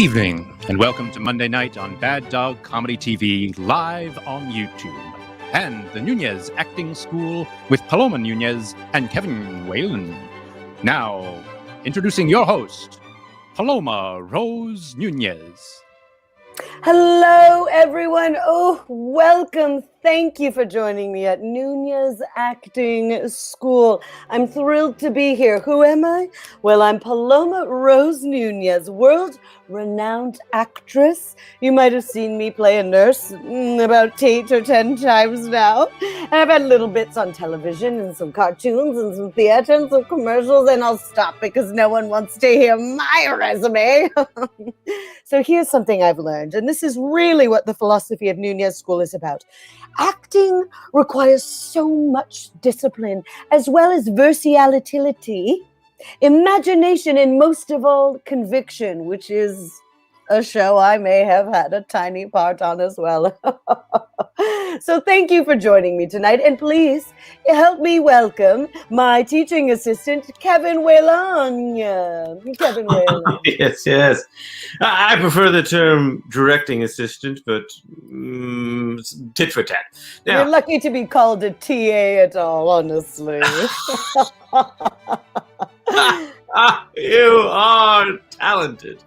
evening, and welcome to Monday Night on Bad Dog Comedy TV, live on YouTube, and the Nuñez Acting School with Paloma Nuñez and Kevin Whalen. Now, introducing your host, Paloma Rose Nuñez. Hello, everyone. Oh, welcome. Thank you for joining me at Nuñez Acting School. I'm thrilled to be here. Who am I? Well, I'm Paloma Rose Nuñez, world-renowned actress. You might have seen me play a nurse about 8 or 10 times now. And I've had little bits on television and some cartoons and some theater and some commercials, and I'll stop because no one wants to hear my resume. So here's something I've learned, and this is really what the philosophy of Nuñez School is about. Acting requires so much discipline, as well as versatility, imagination, and most of all, conviction, which is a show I may have had a tiny part on as well. So thank you for joining me tonight, and please help me welcome my teaching assistant, Kevin Whalen. Kevin Whalen. Yes. I prefer the term directing assistant, but tit for tat. Now, You're lucky to be called a TA at all, honestly. You are talented.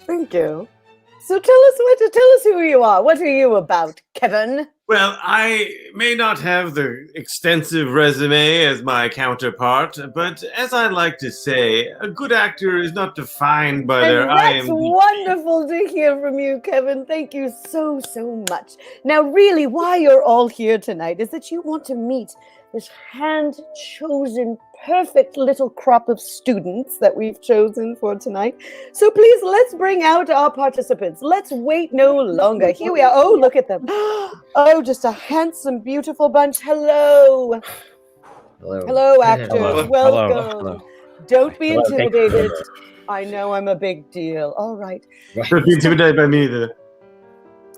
Thank you. So tell us who you are. What are you about, Kevin? Well, I may not have the extensive resume as my counterpart, but as I like to say, a good actor is not defined by their That's IMDb. wonderful to hear from you, Kevin. Thank you so much. Now, really, why you're all here tonight is that you want to meet this hand-chosen, perfect little crop of students that we've chosen for tonight. So please, let's bring out our participants. Let's wait no longer. Here we are. Oh, look at them. Oh, just a handsome, beautiful bunch. Hello. Hello, actors. Hello. Welcome. Hello. Don't be Hello, thank you. intimidated. I know I'm a big deal. All right. Don't be intimidated by me either.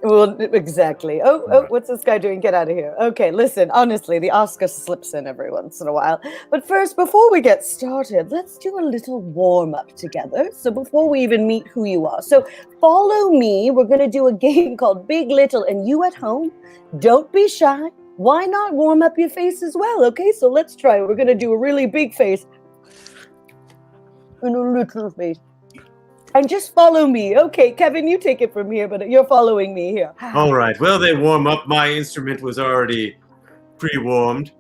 Well, exactly. Oh, what's this guy doing? Get out of here. Okay, listen, honestly, the Oscar slips in every once in a while. But first, before we get started, let's do a little warm-up together. So before we even meet who you are. So follow me. We're going to do a game called Big Little. And you at home, don't be shy. Why not warm up your face as well? Okay, so let's try. We're going to do a really big face and a little face. And just follow me. Okay, Kevin, you take it from here, but you're following me here. All right. Well, they warm up. My instrument was already pre-warmed.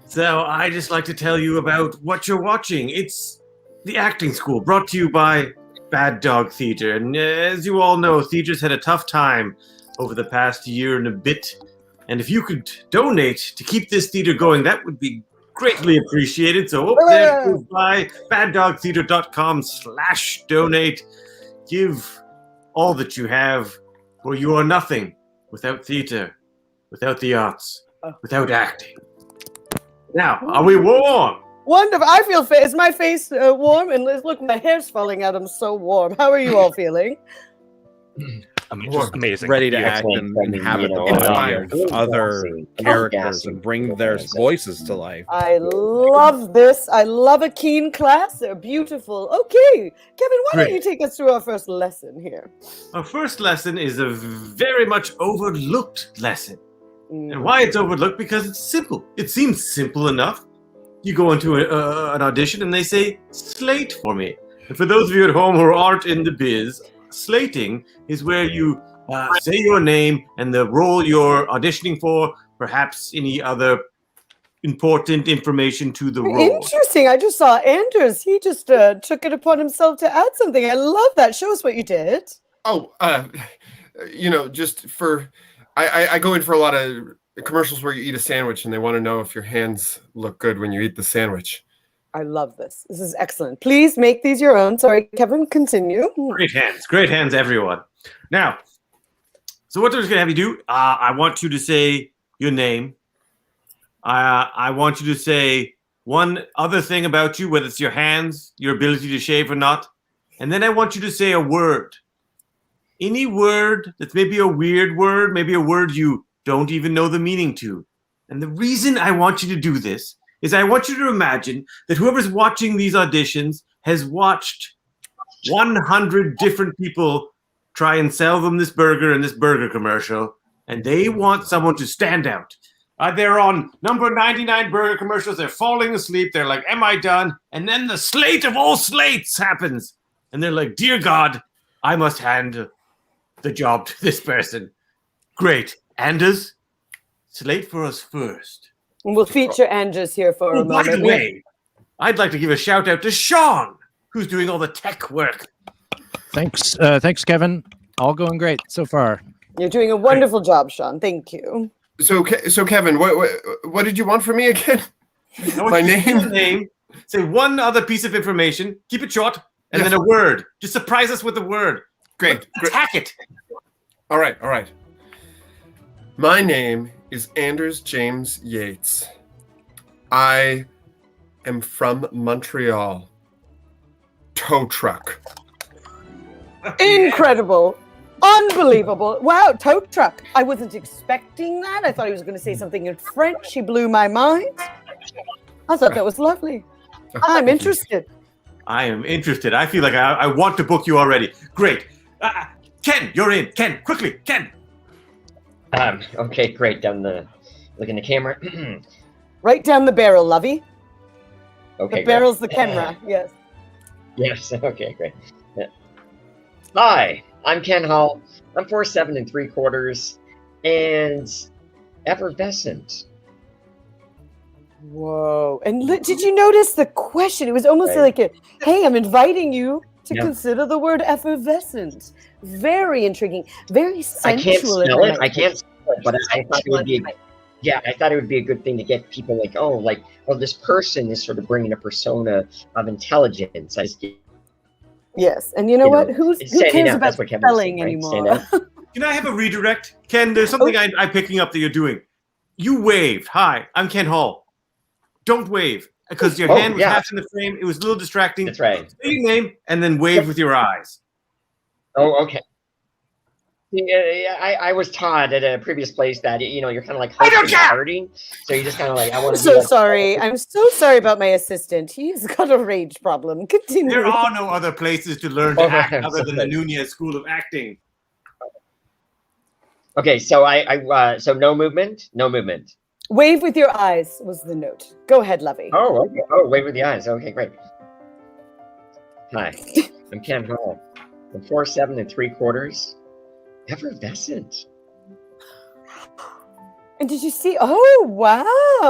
So I just like to tell you about what you're watching. It's the acting school brought to you by Bad Dog Theater. And as you all know, theater's had a tough time over the past year and a bit. And if you could donate to keep this theater going, that would be greatly appreciated. So there goes by baddogtheater.com/donate. Give all that you have, for you are nothing without theater, without the arts, without acting. Now, are we warm? Wonderful. I feel is my face warm? And look, my hair's falling out. I'm so warm. How are you all feeling? Just amazing. Ready to Yeah. act and inhabit the Inspired. body of other characters and bring their voices to life. I love this. I love a keen class. They're beautiful. Okay, Kevin, why don't Great. you take us through our first lesson here? Our first lesson is a very much overlooked lesson. And why it's overlooked? Because it's simple. It seems simple enough. You go into an audition and they say, slate for me. And for those of you at home who aren't in the biz, slating is where you say your name and the role you're auditioning for, perhaps any other important information to the role. Interesting. I just saw Anders. He just took it upon himself to add something. I love that. Show us what you did. Oh, just for I go in for a lot of commercials where you eat a sandwich and they want to know if your hands look good when you eat the sandwich. I love this. This is excellent. Please make these your own. Sorry, Kevin, continue. Great hands, everyone. Now, so what I was going to have you do, I want you to say your name. I want you to say one other thing about you, whether it's your hands, your ability to shave or not. And then I want you to say a word. Any word that's maybe a weird word, maybe a word you don't even know the meaning to. And the reason I want you to do this is I want you to imagine that whoever's watching these auditions has watched 100 different people try and sell them this burger in this burger commercial, and they want someone to stand out. They're on number 99 burger commercials. They're falling asleep. They're like, am I done? And then the slate of all slates happens. And they're like, dear God, I must hand the job to this person. Great. Anders, slate for us first. We'll feature Anders here for a moment. By the way, I'd like to give a shout out to Sean, who's doing all the tech work. Thanks, Kevin. All going great so far. You're doing a wonderful job, Sean. Thank you. So Kevin, what did you want from me again? My name? Say one other piece of information. Keep it short, and then a word. Just surprise us with a word. Great. Attack it. All right. My name is Anders James Yates. I am from Montreal. Tow truck. Incredible. Unbelievable. Wow, tow truck. I wasn't expecting that. I thought he was going to say something in French. He blew my mind. I thought that was lovely. I'm interested. I am interested. I feel like I want to book you already. Great. Ken, you're in. Ken, quickly. Ken. Okay, great. Look in the camera. Right down the barrel, lovey. Okay, the barrel's the camera. Yes. Yes. Okay, great. Yeah. Hi, I'm Ken Hall. I'm 4'7 3/4 and effervescent. Whoa. And did you notice the question? It was almost like hey, I'm inviting you to consider the word effervescent. Very intriguing. Very sensual. I can't spell it. But I thought it would be I thought it would be a good thing to get people like, this person is sort of bringing a persona of intelligence. Yes, and you know what? Who cares about spelling anymore? Can I have a redirect? Ken, there's something I'm picking up that you're doing. You waved. Hi, I'm Ken Hall. Don't wave, because your hand was half in the frame. It was a little distracting. That's right. Say your name and then wave with your eyes. Oh, okay. Yeah, I was taught at a previous place that you're kind of like hurting, so you just kind of like I want to. So sorry, I'm so sorry about my assistant. He's got a rage problem. Continue. There are no other places to learn to act other than the Nuñez School of Acting. Okay, so so no movement. Wave with your eyes was the note. Go ahead, lovey. Oh, okay. Oh, wave with the eyes. Okay, great. Hi, I'm Ken Hall. I'm 4'7 3/4. Effervescent. And did you see? Oh, wow.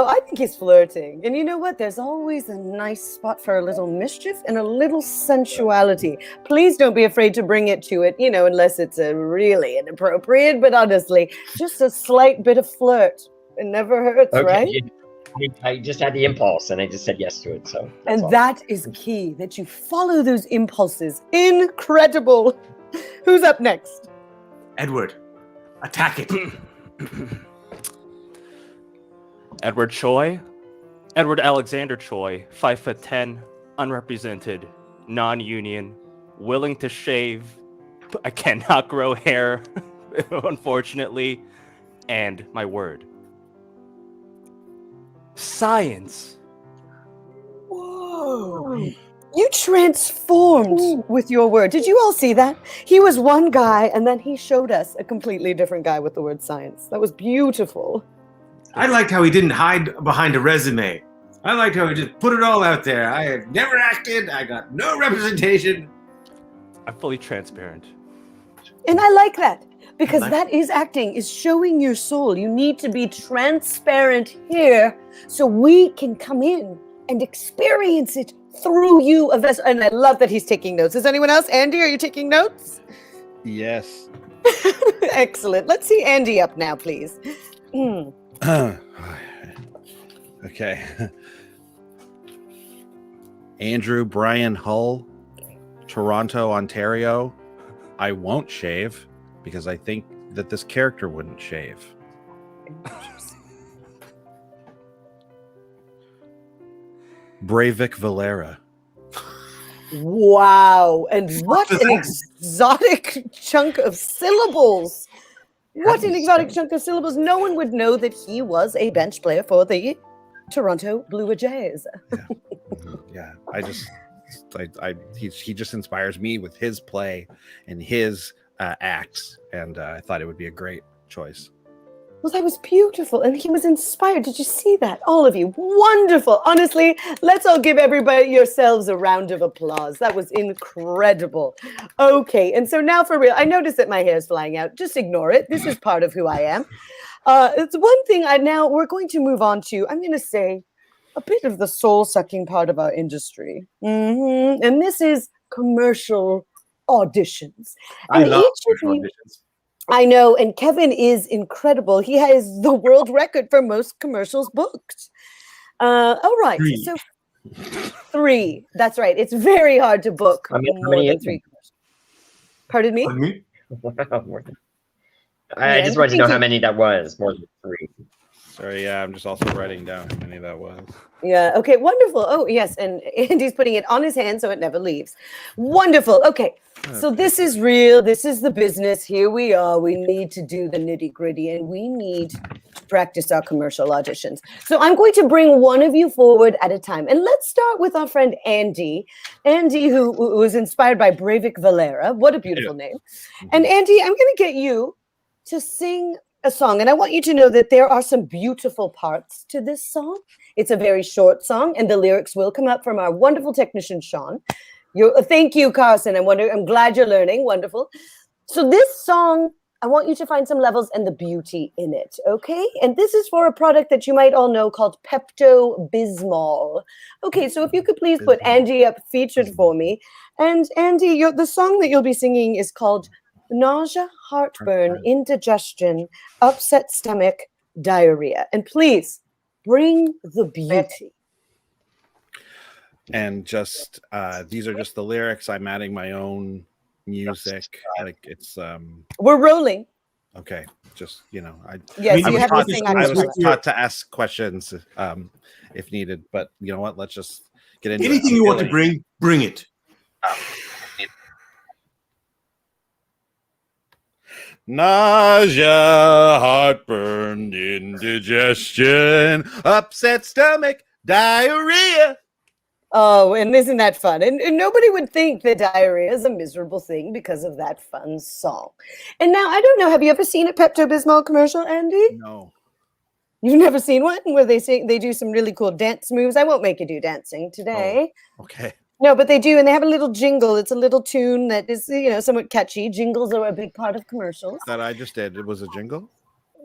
I think he's flirting. And you know what? There's always a nice spot for a little mischief and a little sensuality. Please don't be afraid to bring it to it, unless it's really inappropriate. But honestly, just a slight bit of flirt. It never hurts, right? I just had the impulse and I just said yes to it. So that is key, that you follow those impulses. Incredible. Who's up next? Edward, attack it. Edward Choi. Edward Alexander Choi, 5'10", unrepresented, non-union, willing to shave. I cannot grow hair, unfortunately. And my word. Science. Whoa. You transformed with your word. Did you all see that? He was one guy, and then he showed us a completely different guy with the word science. That was beautiful. I liked how he didn't hide behind a resume. I liked how he just put it all out there. I have never acted. I got no representation. I'm fully transparent. And I like that, because that is acting, is showing your soul. You need to be transparent here so we can come in and experience it through you. And I love that he's taking notes. Is anyone else? Andy, are you taking notes? Yes. Excellent. Let's see Andy up now, please. Okay. Andrew Brian Hull, Toronto, Ontario. I won't shave because I think that this character wouldn't shave. Breivik Valera. Wow. And what an exotic chunk of syllables. What an exotic chunk of syllables. No one would know that he was a bench player for the Toronto Blue Jays. Yeah. I just he just inspires me with his play and his acts, and I thought it would be a great choice. Well, that was beautiful. And he was inspired. Did you see that? All of you. Wonderful. Honestly, let's all give everybody yourselves a round of applause. That was incredible. Okay. And so now for real, I noticed that my hair is flying out. Just ignore it. This is part of who I am. It's one thing we're going to move on to, I'm going to say, a bit of the soul-sucking part of our industry. And this is commercial auditions. I And love each of commercial you- auditions. I know, and Kevin is incredible. He has the world record for most commercials booked. All right, 3. so 3. That's right. It's very hard to book How many more than is 3 commercials. Pardon me? Pardon me? Wow, more than- Yeah, I just wanted to know thank how you. many that was. More than 3. Sorry, yeah, I'm just also writing down how many that was. Yeah. Okay. Wonderful. Oh, yes. And Andy's putting it on his hand so it never leaves. Wonderful. Okay. So this is real. This is the business. Here we are. We need to do the nitty gritty, and we need to practice our commercial auditions. So I'm going to bring one of you forward at a time. And let's start with our friend Andy. Andy, who was inspired by Breivik Valera. What a beautiful name. And Andy, I'm going to get you to sing a song. And I want you to know that there are some beautiful parts to this song. It's a very short song, and the lyrics will come up from our wonderful technician, Sean. Thank you, Carson. I'm glad you're learning. Wonderful. So this song, I want you to find some levels and the beauty in it, okay? And this is for a product that you might all know called Pepto-Bismol. Okay, so if you could please put Andy up featured for me. And Andy, the song that you'll be singing is called Nausea, Heartburn, Indigestion, Upset Stomach, Diarrhea. And please, bring the beauty. And just these are just the lyrics. I'm adding my own music. Like it's We're rolling. okay. Just Yes, I you was have taught to sing I on was the taught to ask questions if needed. But you know what? Let's just get into Anything it. you want to bring it. Nausea, heartburn, indigestion, upset stomach, diarrhea. Oh, and isn't that fun? And nobody would think that diarrhea is a miserable thing because of that fun song. And now, I don't know, have you ever seen a Pepto-Bismol commercial, Andy? No. You've never seen one where they do some really cool dance moves? I won't make you do dancing today. Okay. No, but they do, and they have a little jingle. It's a little tune that is, somewhat catchy. Jingles are a big part of commercials. That I just did. It was a jingle?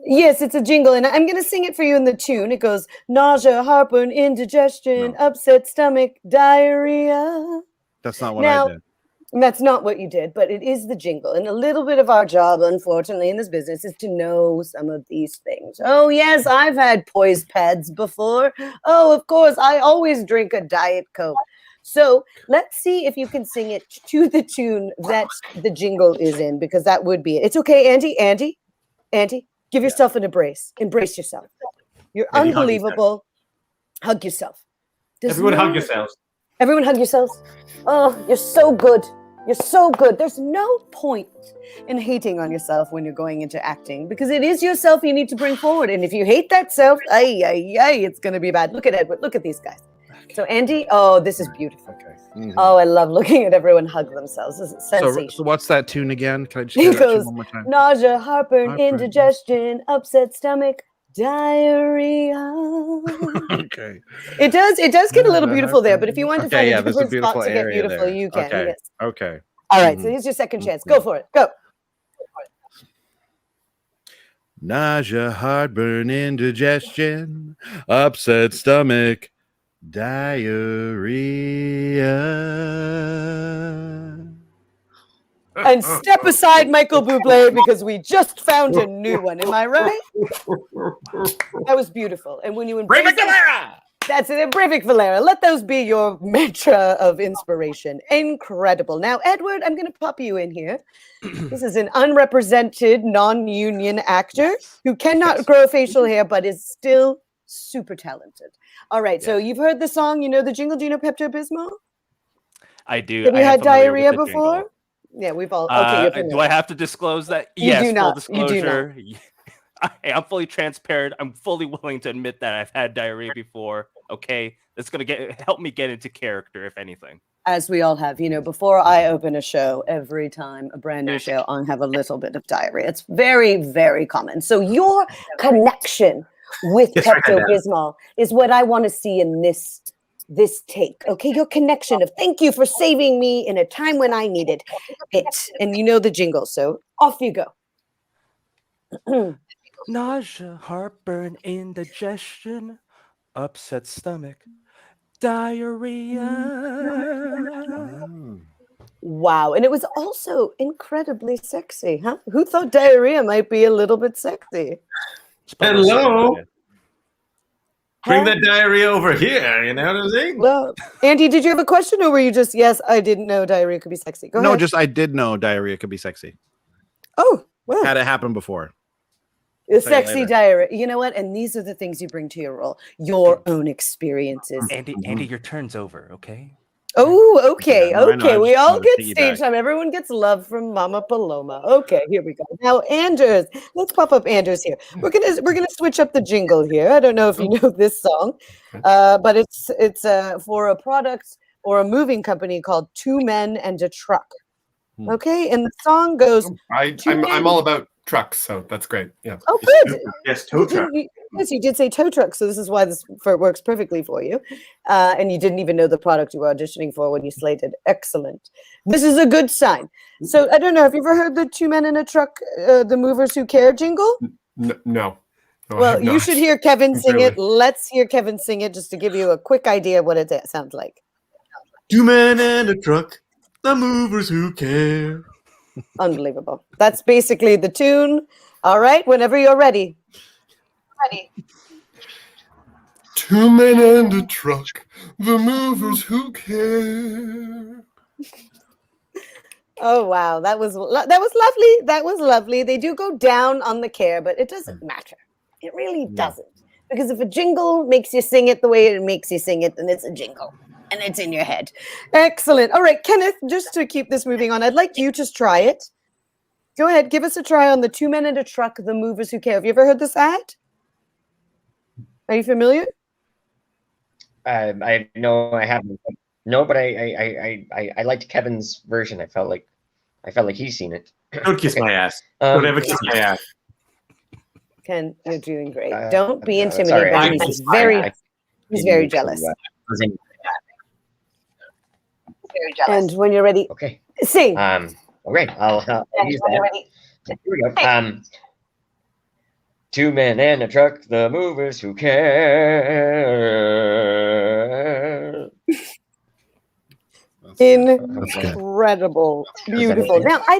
Yes, it's a jingle, and I'm going to sing it for you in the tune. It goes, nausea, heartburn, indigestion, upset stomach, diarrhea. That's not what I did. And that's not what you did, but it is the jingle. And a little bit of our job, unfortunately, in this business is to know some of these things. Oh, yes, I've had poise pads before. Oh, of course, I always drink a Diet Coke. So let's see if you can sing it to the tune that the jingle is in, because that would be it. It's okay, Andy. Andy, give yourself an embrace. Embrace yourself. You're Maybe unbelievable. Hug yourself. Everyone hug yourselves. Everyone hug yourselves. Oh, you're so good. You're so good. There's no point in hating on yourself when you're going into acting, because it is yourself you need to bring forward. And if you hate that self, it's going to be bad. Look at Edward. Look at these guys. So Andy, oh, this is beautiful. Okay. Mm-hmm. Oh, I love looking at everyone hug themselves. This is sensational. So what's that tune again? Can I just It hear that goes, tune one more time? nausea, heartburn, Heartburn. indigestion, upset stomach, diarrhea. Okay. It does get a little beautiful there, but if you want to find a there's a different spot beautiful to get area beautiful, there. you can. Okay. Yes. Okay. All right, so here's your second chance. Go for it. Go. Nausea, heartburn, indigestion, upset stomach, diarrhea. And step aside, Michael Bublé, because we just found a new one. Am I right? That was beautiful. And when you embrace Breivik Valera! that's it, Breivik Valera. Let those be your mantra of inspiration. Incredible. Now, Edward, I'm going to pop you in here. This is an unrepresented, non-union actor who cannot grow facial hair, but is still super talented. All right, so you've heard the song, you know the jingle. Do you know Pepto-Bismol? I do. Have you I am had familiar with diarrhea the before? jingle. Yeah, we've all. Okay, you're Do familiar. I have to disclose that? You Yes, do not. full You do not. disclosure. I'm fully transparent. I'm fully willing to admit that I've had diarrhea before. Okay, that's gonna help me get into character, if anything. as we all have. Before I open a show, every time a brand new show, I have a little bit of diarrhea. It's very, very common. So your connection with Pepto-Bismol is what I want to see in this take. Okay, your connection of thank you for saving me in a time when I needed it. And you know the jingle, so off you go. Nausea, heartburn, indigestion, upset stomach, diarrhea. Wow. And it was also incredibly sexy, huh? Who thought diarrhea might be a little bit sexy? Hello. Bring that diarrhea over here. You know what I'm saying? Well, Andy, did you have a question, or were you just, yes, I didn't know diarrhea could be sexy? Go ahead. Just I did know diarrhea could be sexy. Oh, well. Had it happen before. Sexy diarrhea. You know what? And these are the things you bring to your role. Your own experiences. Andy, your turn's over, okay? Oh, okay. Yeah, okay. We all get piggyback. stage time. Everyone gets love from Mama Paloma. Okay, here we go. Now, Anders, let's pop up Anders here. We're gonna switch up the jingle here. I don't know if you know this song, but it's for a product or a moving company called Two Men and a Truck. Okay, and the song goes. I'm all about trucks, so that's great. Yeah. Oh, good. Yes, tow truck. Yes, you did say tow truck, so this is why this works perfectly for you. And you didn't even know the product you were auditioning for when you slated. Excellent. This is a good sign. So I don't know. Have you ever heard the Two Men in a Truck, the Movers Who Care jingle? No. Well, you should hear Kevin sing it. Let's hear Kevin sing it just to give you a quick idea of what it sounds like. Two men and a truck, the movers who care. Unbelievable. That's basically the tune. All right, whenever you're ready. Two men and a truck, the movers who care. Oh wow, that was lovely. That was lovely. They do go down on the care, but it doesn't matter. It really doesn't. Because if a jingle makes you sing it the way it makes you sing it, then it's a jingle. And it's in your head. Excellent. All right, Kenneth, just to keep this moving on, I'd like you to try it. Go ahead, give us a try on the Two Men and a Truck, the Movers Who Care. Have you ever heard this ad? Are you familiar? I know I haven't. No, but I liked Kevin's version. I felt like he's seen it. Don't kiss my ass. Don't ever kiss my ass. Ken, you're doing great. Don't be sorry, intimidated by him. He's very jealous. And when you're ready, Okay. sing. Okay, I'll use that. Here we go. Two men and a truck, the movers who care. Incredible. Beautiful. Now, I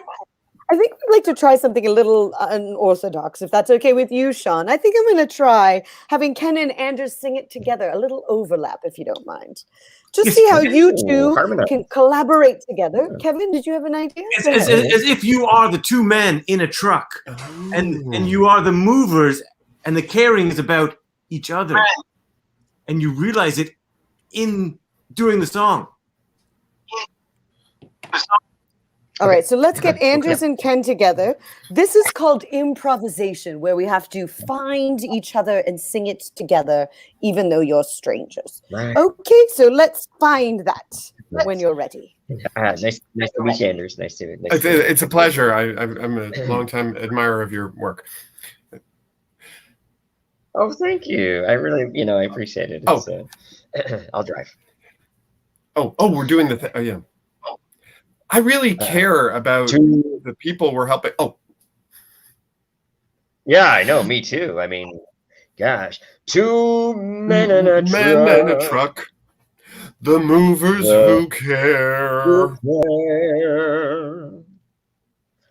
think we'd like to try something a little unorthodox, if that's okay with you, Sean. I think I'm going to try having Ken and Anders sing it together, a little overlap, if you don't mind. Just see how you two can collaborate together. Kevin, did you have an idea? As if you are the two men in a truck, and you are the movers, and the caring is about each other, and you realize it in doing the song. All right, so let's get Anders and Ken together. This is called improvisation, where we have to find each other and sing it together, even though you're strangers. Right. Okay, so let's find that when you're ready. Nice to meet you, Anders. It's a pleasure. I'm a longtime admirer of your work. Oh, thank you. I really, I appreciate it. I'll drive. Oh, we're doing the thing. Oh, yeah. I really care about the people we're helping. Oh. Yeah, I know. Me too. I mean, gosh. Two men in a truck. The movers who care.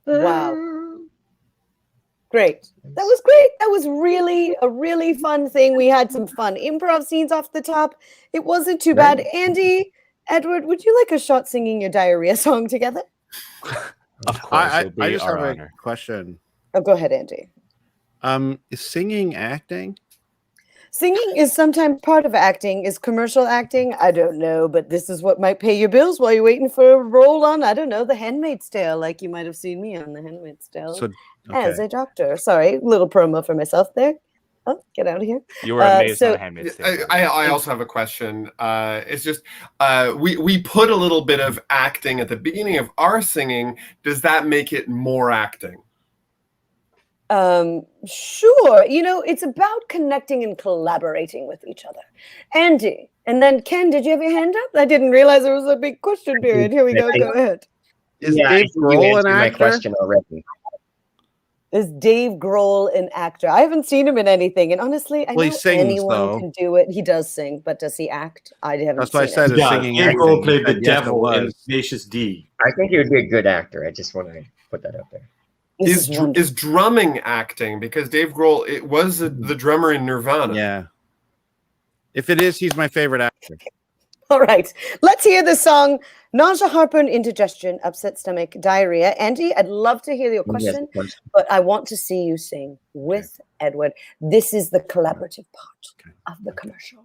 Wow. Great. That was great. That was really a really fun thing. We had some fun improv scenes off the top. It wasn't too bad. Andy, Edward, would you like a shot singing your diarrhea song together? Of course. I just have a question. Oh, go ahead, Andy. Is singing acting? Singing is sometimes part of acting. Is commercial acting? I don't know, but this is what might pay your bills while you're waiting for a role on, I don't know, The Handmaid's Tale, like you might have seen me on The Handmaid's Tale. So, As a doctor. Sorry, little promo for myself there. Oh, get out of here. You were amazed so- on Handmaid's Tale. I also have a question. It's just we put a little bit of acting at the beginning of our singing. Does that make it more acting? Sure. It's about connecting and collaborating with each other. Andy, and then Ken, did you have your hand up? I didn't realize there was a big question period. Here we go. Go ahead. Is Yeah, I Dave think you Grohl answered an my actor? question already. Is Dave Grohl an actor? I haven't seen him in anything, and honestly, I Well, he know sings, anyone though. can do it. He does sing, but does he act? I haven't That's why I seen said it. is Yeah, singing Dave acting. Grohl He played the said yes, it devil in was. Tenacious D. I think he would be a good actor. I just want to put that out there. This is wonderful. Is drumming acting? Because Dave Grohl, it was the drummer in Nirvana. Yeah. If it is, he's my favorite actor. All right, let's hear the song Nausea, Heartburn, Indigestion, Upset Stomach, Diarrhea. Andy, I'd love to hear your question, but I want to see you sing with Edward. This is the collaborative part of the commercial.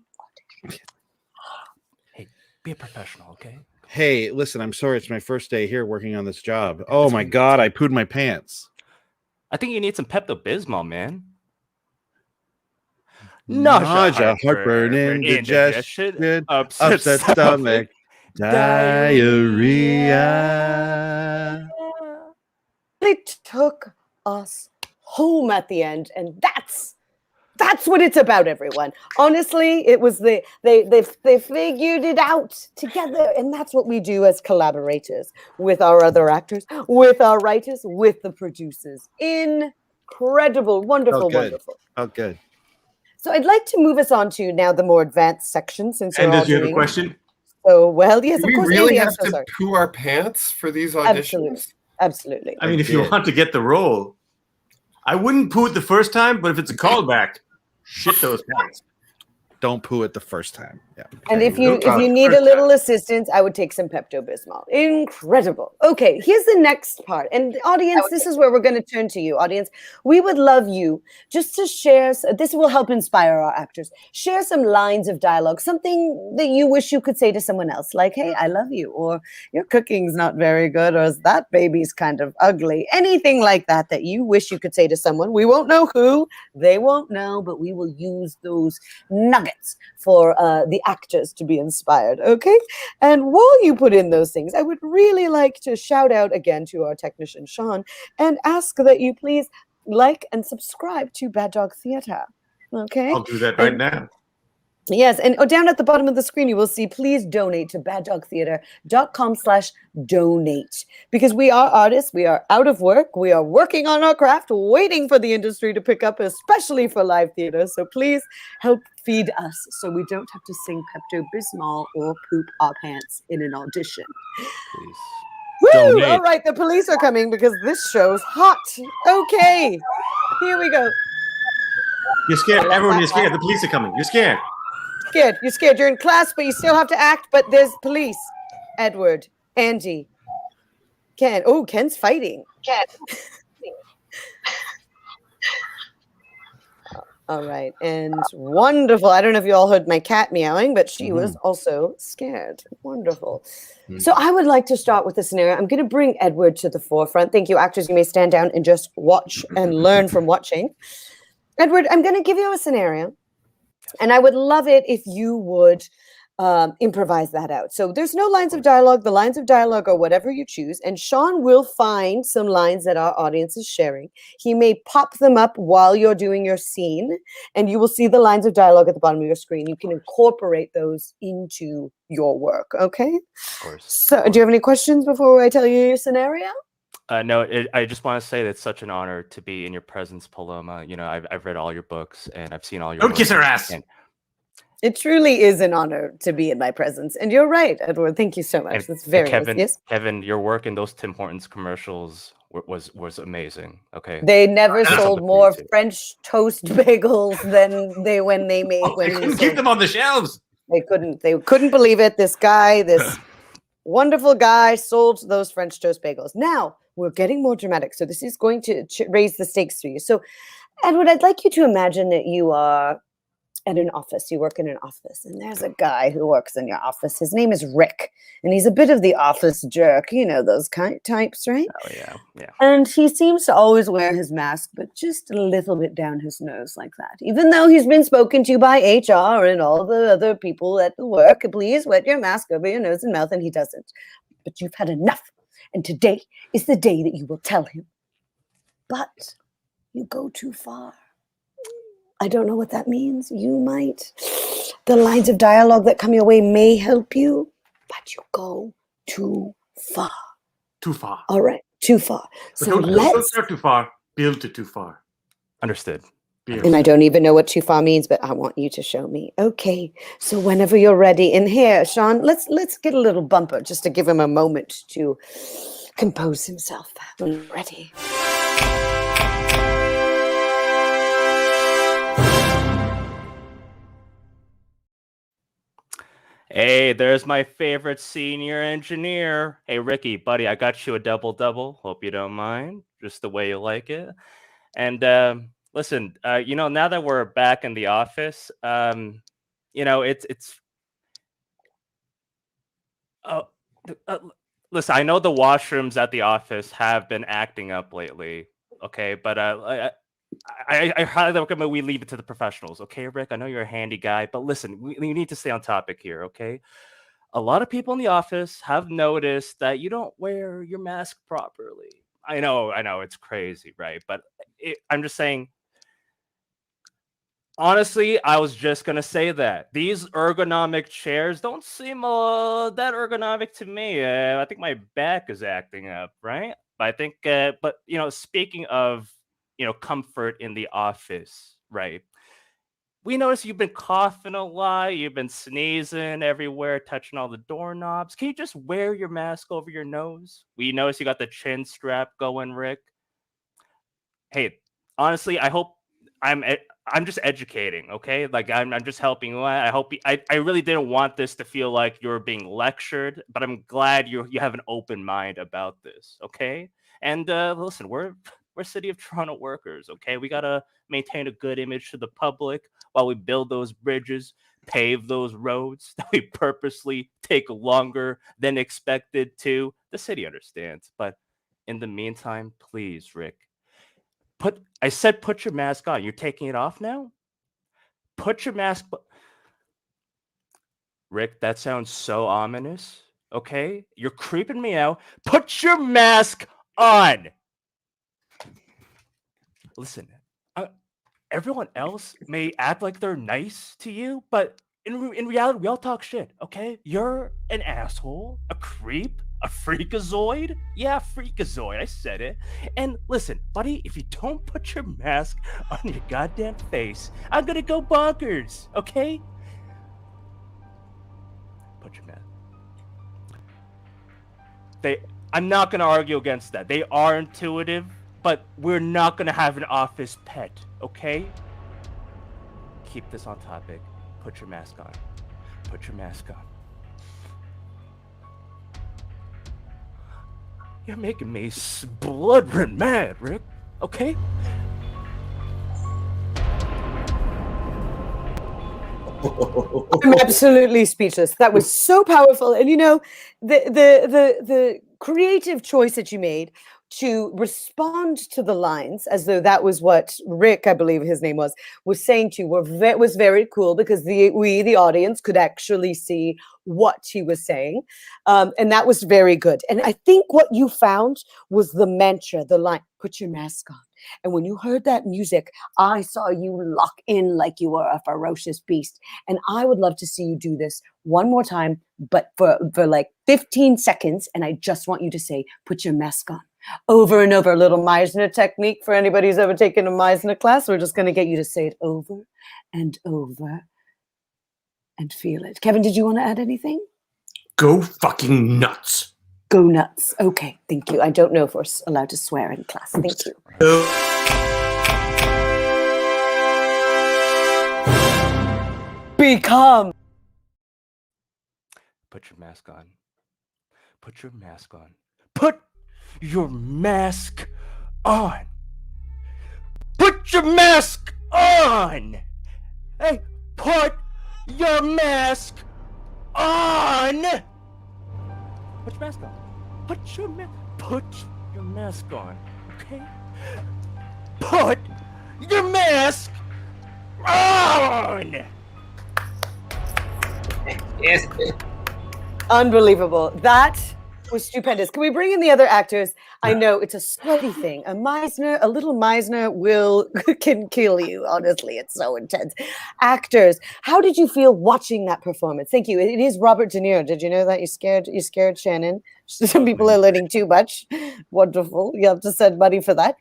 Hey, be a professional, okay? Hey, listen, I'm sorry. It's my first day here working on this job. Oh my God, I pooed my pants. I think you need some Pepto-Bismol, man. Nausea, heartburn, indigestion, upset stomach, diarrhea. They took us home at the end, and that's what it's about, everyone. Honestly, it was they figured it out together, and that's what we do as collaborators with our other actors, with our writers, with the producers. Incredible, wonderful, wonderful. Oh, good. So I'd like to move us on to now the more advanced section, since And you're all does you have a doing question? so well. Yes, Do of we course. really Andy, I'm have so to sorry. poo our pants for these auditions? Absolutely. I mean, if you want to get the role, I wouldn't poo it the first time, but if it's a callback, shit those pants. Don't poo it the first time. Yeah. And if you need a little assistance, I would take some Pepto-Bismol. Incredible. Okay, here's the next part. And audience, this is where we're going to turn to you, audience. We would love you just to share. This will help inspire our actors. Share some lines of dialogue, something that you wish you could say to someone else, like, hey, I love you, or your cooking's not very good, or that baby's kind of ugly. Anything like that that you wish you could say to someone. We won't know who, they won't know, but we will use those nuggets for the actors to be inspired, okay? And while you put in those things, I would really like to shout out again to our technician, Sean, and ask that you please like and subscribe to Bad Dog Theater, okay? I'll do that right now. Yes, and down at the bottom of the screen, you will see, please donate to baddogtheater.com/donate. Because we are artists, we are out of work, we are working on our craft, waiting for the industry to pick up, especially for live theater. So please help feed us so we don't have to sing Pepto-Bismol or poop our pants in an audition. Please. Woo! Donate. All right, the police are coming because this show's hot. Okay, here we go. You're scared. Everyone is scared. The police are coming. You're scared. You're scared. You're in class, but you still have to act. But there's police. Edward, Angie, Ken. Oh, Ken's fighting. Ken. All right, and wonderful. I don't know if you all heard my cat meowing, but she was also scared. Wonderful. So I would like to start with a scenario. I'm going to bring Edward to the forefront. Thank you, actors. You may stand down and just watch and learn from watching. Edward, I'm going to give you a scenario. And I would love it if you would improvise that out. So there's no lines of dialogue. The lines of dialogue are whatever you choose. And Sean will find some lines that our audience is sharing. He may pop them up while you're doing your scene. And you will see the lines of dialogue at the bottom of your screen. You can incorporate those into your work. Okay? Of course. So do you have any questions before I tell you your scenario? No, I just want to say that it's such an honor to be in your presence, Paloma. You know, I've read all your books and I've seen all your. Don't kiss her ass. It truly is an honor to be in my presence. And you're right, Edward. Thank you so much. That's very Kevin, nice. Yes? Kevin, your work in those Tim Hortons commercials was amazing. Okay. They never That's sold something more for you, too. French toast bagels than when they made Oh, when they we couldn't keep sold. them on the shelves. They couldn't believe it. This guy, this wonderful guy, sold those French toast bagels. Now we're getting more dramatic, so this is going to raise the stakes for you. So, Edward, I'd like you to imagine that you are at an office. You work in an office, and there's a guy who works in your office. His name is Rick, and he's a bit of the office jerk. You know those kind of types, right? Oh yeah, yeah. And he seems to always wear his mask, but just a little bit down his nose like that. Even though he's been spoken to by HR and all the other people at the work, please wet your mask over your nose and mouth, and he doesn't. But you've had enough, and today is the day that you will tell him. But you go too far. I don't know what that means. You might. The lines of dialogue that come your way may help you, but you go too far. Too far. All right, too far. But So don't let's. start too far. Build it too far. Understood. Build. And I don't even know what too far means, but I want you to show me. Okay, so whenever you're ready. And here, Sean, let's get a little bumper just to give him a moment to compose himself. When ready. Hey, there's my favorite senior engineer. Hey, Ricky, buddy, I got you a double-double. Hope you don't mind, just the way you like it. And listen, now that we're back in the office, it's. Listen, I know the washrooms at the office have been acting up lately. Okay, but I highly recommend we leave it to the professionals. Okay, Rick, I know you're a handy guy, but listen, we need to stay on topic here. Okay, a lot of people in the office have noticed that you don't wear your mask properly. I know, it's crazy, right? But I'm just saying. Honestly, I was just gonna say that these ergonomic chairs don't seem that ergonomic to me. I think my back is acting up, right? But I think, speaking of comfort in the office, right? We notice you've been coughing a lot, you've been sneezing everywhere, touching all the doorknobs. Can you just wear your mask over your nose? We notice you got the chin strap going, Rick. Hey, honestly, I hope I'm just educating, okay? Like I'm just helping you. I hope I really didn't want this to feel like you're being lectured, but I'm glad you have an open mind about this, okay? And listen, we're City of Toronto workers, okay? We gotta maintain a good image to the public while we build those bridges, pave those roads that we purposely take longer than expected to. The city understands, but in the meantime, please, Rick. I said put your mask on. You're taking it off now? Put your mask. Rick, that sounds so ominous. Okay? You're creeping me out. Put your mask on. Listen, everyone else may act like they're nice to you, but in reality, we all talk shit, okay? You're an asshole, a creep, a freakazoid? Yeah, freakazoid, I said it. And listen, buddy, if you don't put your mask on your goddamn face, I'm gonna go bonkers, okay? Put your mask. I'm not gonna argue against that. They are intuitive, but we're not gonna have an office pet, okay? Keep this on topic. Put your mask on. Put your mask on. You're making me blood red mad, Rick. Okay? I'm absolutely speechless. That was so powerful. And the creative choice that you made to respond to the lines as though that was what Rick, I believe his name was saying to you was very cool, because we, the audience, could actually see what he was saying. And that was very good. And I think what you found was the mantra, the line, put your mask on. And when you heard that music, I saw you lock in like you were a ferocious beast. And I would love to see you do this one more time, but for like 15 seconds. And I just want you to say, put your mask on. Over and over, a little Meisner technique for anybody who's ever taken a Meisner class. We're just going to get you to say it over and over and feel it. Kevin, did you want to add anything? Go fucking nuts. Go nuts. Okay, thank you. I don't know if we're allowed to swear in class. Thank you. Become. Put your mask on. Put your mask on. Put your mask on. Put your mask on. Hey, put your mask on. Put your mask on. Put your mask on. Okay? Put your mask on. Yes. Unbelievable. That was stupendous. Can we bring in the other actors? I know it's a sweaty thing. A little Meisner can kill you. Honestly, it's so intense. Actors, how did you feel watching that performance? Thank you. It is Robert De Niro. Did you know that? You scared Shannon. Some people are learning too much. Wonderful. You have to send money for that.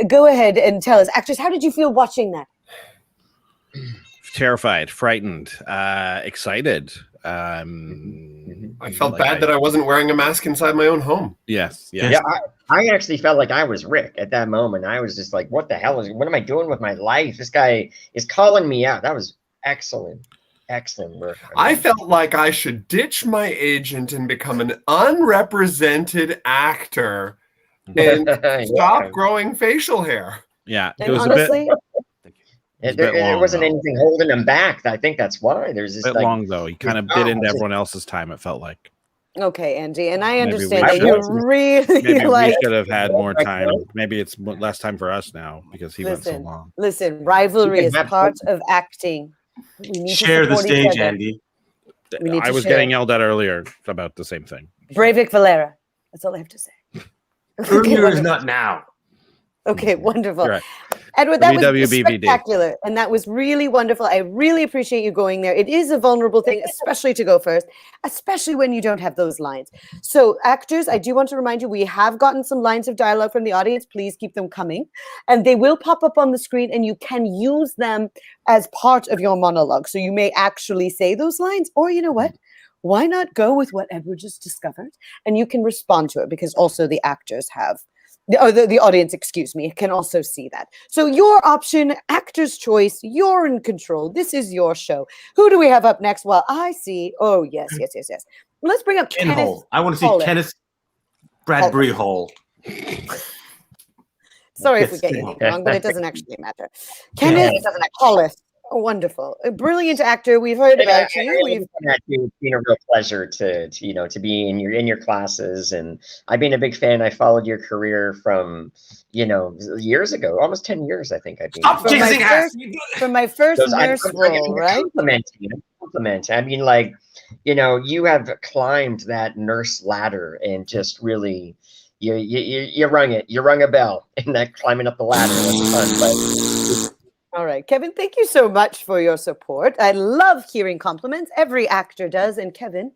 Go ahead and tell us, actors, how did you feel watching that? Terrified, frightened, excited. I felt bad that I wasn't wearing a mask inside my own home. Yes. Yeah, I actually felt like I was Rick at that moment. I was just like, what am I doing with my life? This guy is calling me out. That was excellent. Excellent work. I felt like I should ditch my agent and become an unrepresented actor and stop growing facial hair. Yeah. And honestly, there wasn't anything holding him back. I think that's why. There's this a bit long though. He kind of bit into everyone else's time. It felt like. Okay, Andy, and I understand Maybe that you're really maybe like. we should have had more time. Maybe it's less time for us now because he went so long. Listen, rivalry is part of acting. We need Share to the support each stage, other. Andy. I was getting yelled at earlier about the same thing. Breivik Valera. That's all I have to say. Earlier is not now. Okay, wonderful. Correct. Edward, that was WWBBD. spectacular, and that was really wonderful. I really appreciate you going there. It is a vulnerable thing, especially to go first, especially when you don't have those lines. So, actors, I do want to remind you, we have gotten some lines of dialogue from the audience. Please keep them coming, and they will pop up on the screen, and you can use them as part of your monologue. So you may actually say those lines, or you know what? Why not go with what Edward just discovered, and you can respond to it, because also the actors have. The audience, excuse me, can also see that. So your option, actor's choice, you're in control. This is your show. Who do we have up next? Well, I see. Oh, yes. Let's bring up Kenneth Hole. I want to see Holland. Kenneth Bradbury Hole. Sorry if we get you wrong, but it doesn't actually matter. Kenneth Hollis. Oh, wonderful. A brilliant actor. We've heard about you. It's been a real pleasure to be in your classes, and I've been a big fan. I followed your career from years ago, almost 10 years, I think. I've been Stop kissing ass. From my first nurse role, right? Compliment. I mean, like, you have climbed that nurse ladder and just really you rung it. You rung a bell in that climbing up the ladder. That's fun, but. All right, Kevin, thank you so much for your support. I love hearing compliments. Every actor does. And Kevin,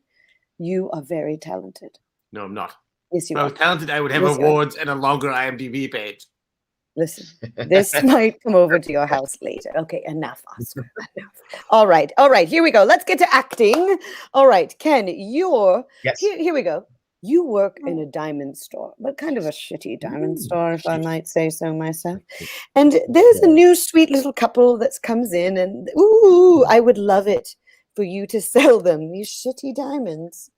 you are very talented. No, I'm not. Yes, you If I are. was talented, I would have Yes, you are. awards and a longer IMDb page. Listen, this might come over to your house later. Okay, enough, Oscar. Enough. All right, here we go. Let's get to acting. All right, Ken, Yes. Here we go. You work in a diamond store, but kind of a shitty diamond store, if I might say so myself. And there's a new sweet little couple that comes in, and I would love it for you to sell them these shitty diamonds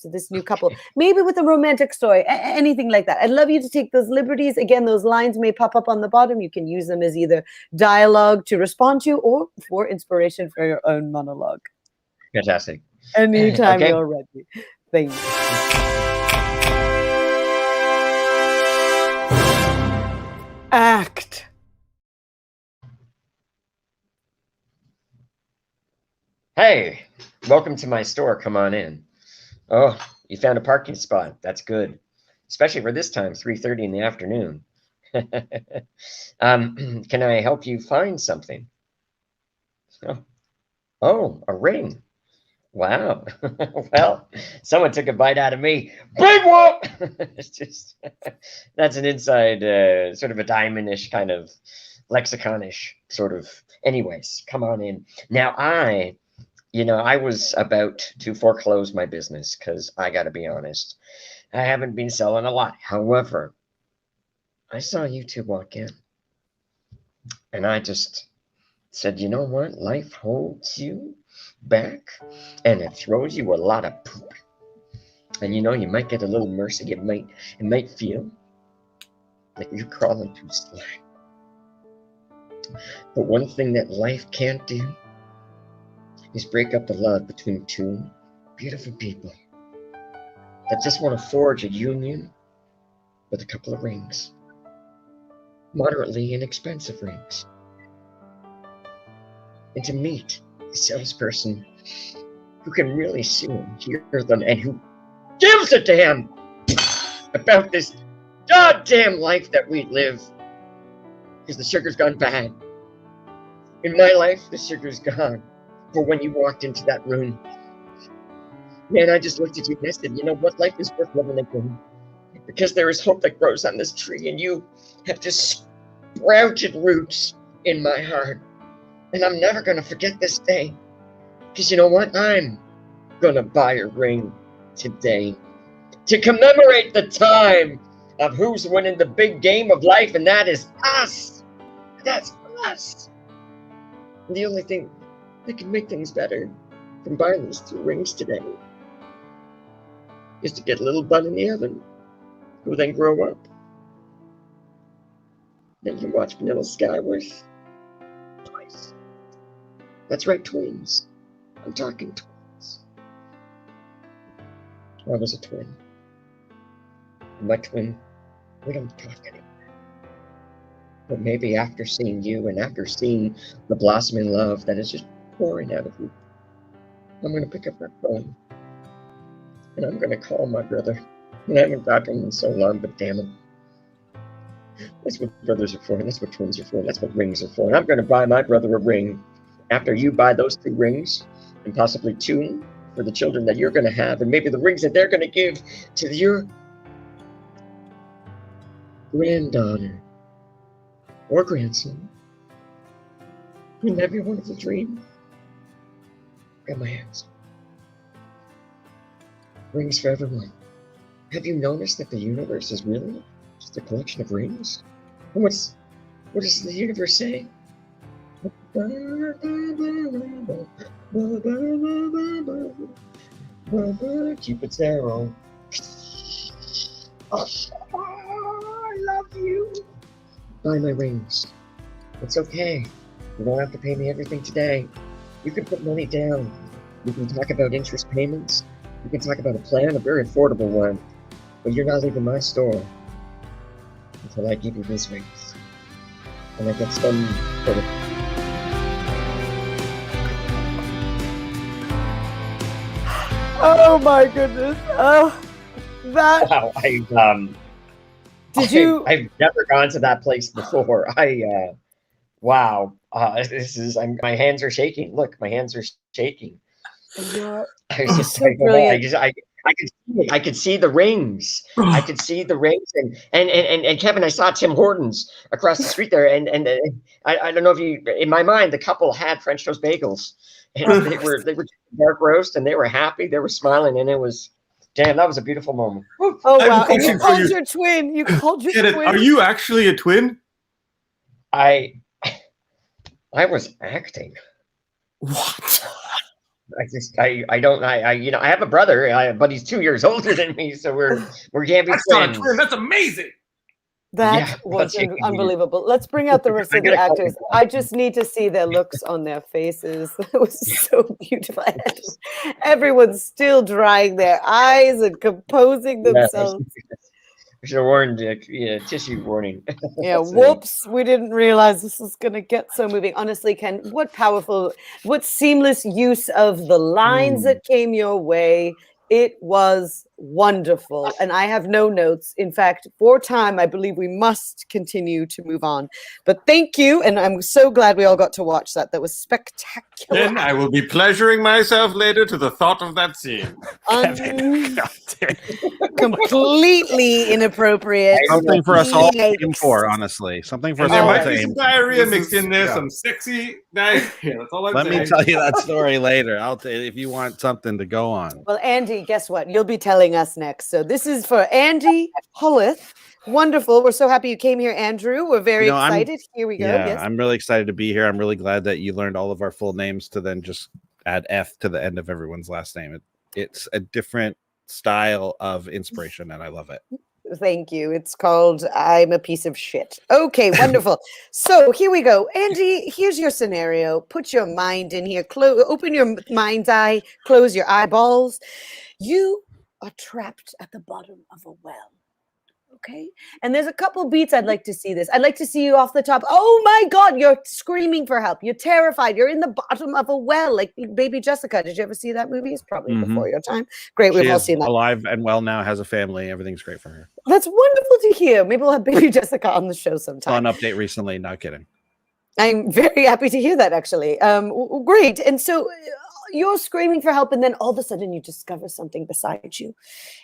to this new couple, maybe with a romantic story, anything like that. I'd love you to take those liberties. Again, those lines may pop up on the bottom. You can use them as either dialogue to respond to or for inspiration for your own monologue. Fantastic. Anytime Okay. you're ready. Thank you. Act. Hey, welcome to my store. Come on in. Oh, you found a parking spot. That's good, especially for this time, 3:30 in the afternoon. Can I help you find something? Oh, a ring. Wow. Well, someone took a bite out of me. Big whoop! It's just that's an inside sort of a diamondish kind of lexiconish sort of. Anyways, come on in. Now I was about to foreclose my business because I got to be honest, I haven't been selling a lot. However, I saw you two walk in, and I just said, you know what? Life holds you back, and it throws you a lot of poop. And you might get a little mercy. It might feel like you're crawling through slime. But one thing that life can't do is break up the love between two beautiful people that just want to forge a union with a couple of rings, moderately inexpensive rings, and to meet a salesperson who can really see and hear them and who gives a damn about this goddamn life that we live, because the sugar's gone bad. In my life, the sugar's gone. For when you walked into that room, man, I just looked at you and I said, you know what, life is worth living again, because there is hope that grows on this tree, and you have just sprouted roots in my heart. And I'm never going to forget this day, because you know what, I'm going to buy a ring today to commemorate the time of who's winning the big game of life, and that is us. That's us. And the only thing that can make things better from buying these 2 rings today is to get a little bun in the oven, who will then grow up. Then you can watch Vanilla Sky with twice. That's right, twins. I'm talking twins. I was a twin. And my twin, we don't talk anymore. But maybe after seeing you and after seeing the blossoming love that is just pouring out of you, I'm going to pick up that phone and I'm going to call my brother. And I haven't talked to him in so long, but damn it. That's what brothers are for, and that's what twins are for, and that's what rings are for. And I'm going to buy my brother a ring after you buy those 3 rings, and possibly 2 for the children that you're going to have, and maybe the rings that they're going to give to your granddaughter or grandson. Wouldn't that be a wonderful dream? Grab my hands. Rings for everyone. Have you noticed that the universe is really just a collection of rings? And what does the universe say? Cupid's arrow. Oh, I love you. Buy my rings. It's okay. You don't have to pay me everything today. You can put money down. We can talk about interest payments. We can talk about a plan, a very affordable one. But you're not leaving my store until I give you these rings. And I get some for the... Oh my goodness. Oh, that. Wow, I've never gone to that place before. Wow. This is, my hands are shaking. Look, my hands are shaking. I could see the rings. I could see the rings, and Kevin, I saw Tim Hortons across the street there, and I don't know if you, in my mind, the couple had French toast bagels, and they were dark roast, and they were happy, they were smiling, and it was, damn, that was a beautiful moment. Oh wow! And you called your twin. You called your twin. Are you actually a twin? I was acting. What? I have a brother, but he's 2 years older than me, so we're can't be twins. That's amazing. That was unbelievable. Let's bring out the rest of the actors. I just need to see their looks on their faces. It was so beautiful. Everyone's still drying their eyes and composing themselves. We should have warned, tissue warning. Yeah, whoops. We didn't realize this was going to get so moving. Honestly, Ken, what seamless use of the lines that came your way. It was wonderful. And I have no notes. In fact, for time, I believe we must continue to move on. But thank you. And I'm so glad we all got to watch that. That was spectacular. Then I will be pleasuring myself later to the thought of that scene. Completely inappropriate. Something for us all to aim for, honestly. Something for us There all might to be aim some for. diarrhea mixed in there, some sexy diarrhea. That's all I'm Let saying. me tell you that story later. I'll tell you if you want something to go on. Well, Andy, guess what? You'll be telling us next. So this is for Andy Hulleth. Wonderful. We're so happy you came here, Andrew. We're very excited. Here we go. Yeah, yes. I'm really excited to be here. I'm really glad that you learned all of our full names to then just add F to the end of everyone's last name. It's a different style of inspiration, and I love it. Thank you. It's called I'm a Piece of Shit. Okay, wonderful. So here we go. Andy, here's your scenario. Put your mind in here. Open your mind's eye. Close your eyeballs. You are trapped at the bottom of a well. Okay. And there's a couple beats I'd like to see this. I'd like to see you off the top. Oh my God, you're screaming for help. You're terrified. You're in the bottom of a well, like Baby Jessica. Did you ever see that movie? It's probably before your time. Great. We've all seen that. Alive and well now, has a family. Everything's great for her. That's wonderful to hear. Maybe we'll have Baby Jessica on the show sometime. On update recently. Not kidding. I'm very happy to hear that, actually. Great. And so you're screaming for help, and then all of a sudden you discover something beside you,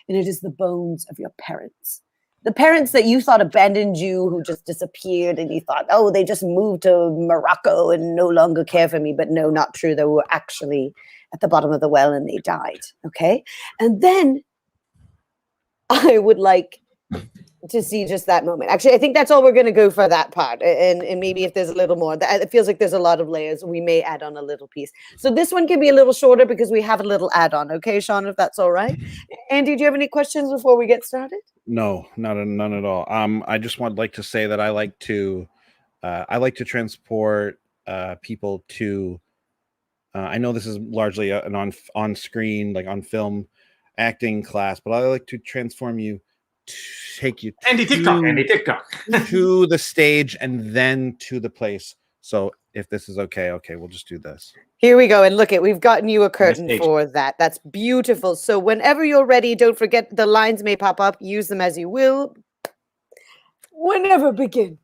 and it is the bones of your parents. The parents that you thought abandoned you, who just disappeared, and you thought, oh, they just moved to Morocco and no longer care for me. But no, not true. They were actually at the bottom of the well and they died. Okay. And then I would like to see just that moment. Actually, I think that's all we're going to go for that part. And maybe if there's a little more, it feels like there's a lot of layers. We may add on a little piece. So this one can be a little shorter because we have a little add-on. Okay, Sean, if that's all right. Andy, do you have any questions before we get started? No, none at all. I just would like to say that I like to transport people to. I know this is largely an on-screen, like on film acting class, but I like to transform you, take you Andy TikTok. to the stage and then to the place. So if this is okay, we'll just do this. Here we go. And look it, we've gotten you a curtain for that. That's beautiful. So whenever you're ready, don't forget the lines may pop up. Use them as you will. Whenever begin.